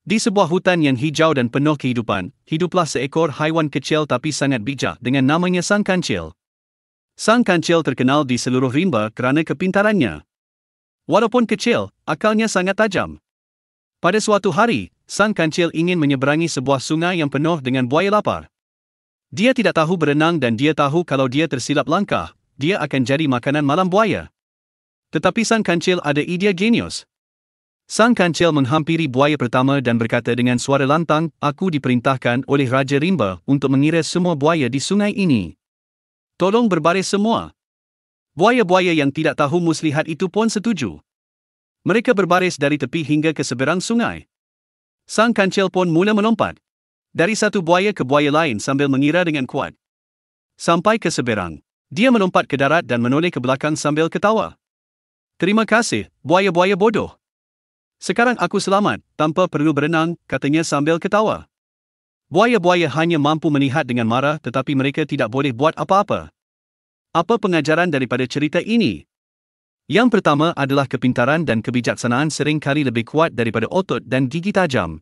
Di sebuah hutan yang hijau dan penuh kehidupan, hiduplah seekor haiwan kecil tapi sangat bijak dengan namanya Sang Kancil. Sang Kancil terkenal di seluruh rimba kerana kepintarannya. Walaupun kecil, akalnya sangat tajam. Pada suatu hari, Sang Kancil ingin menyeberangi sebuah sungai yang penuh dengan buaya lapar. Dia tidak tahu berenang dan dia tahu kalau dia tersilap langkah, dia akan jadi makanan malam buaya. Tetapi Sang Kancil ada idea genius. Sang Kancil menghampiri buaya pertama dan berkata dengan suara lantang, "Aku diperintahkan oleh Raja Rimba untuk mengira semua buaya di sungai ini. Tolong berbaris semua." Buaya-buaya yang tidak tahu muslihat itu pun setuju. Mereka berbaris dari tepi hingga ke seberang sungai. Sang Kancil pun mula melompat. Dari satu buaya ke buaya lain sambil mengira dengan kuat. Sampai ke seberang. Dia melompat ke darat dan menoleh ke belakang sambil ketawa. "Terima kasih, buaya-buaya bodoh. Sekarang aku selamat, tanpa perlu berenang," katanya sambil ketawa. Buaya-buaya hanya mampu melihat dengan marah tetapi mereka tidak boleh buat apa-apa. Apa pengajaran daripada cerita ini? Yang pertama adalah kepintaran dan kebijaksanaan sering kali lebih kuat daripada otot dan gigi tajam.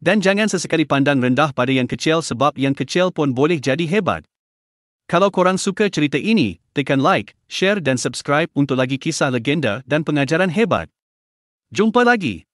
Dan jangan sesekali pandang rendah pada yang kecil sebab yang kecil pun boleh jadi hebat. Kalau korang suka cerita ini, tekan like, share dan subscribe untuk lagi kisah legenda dan pengajaran hebat. Jumpa lagi.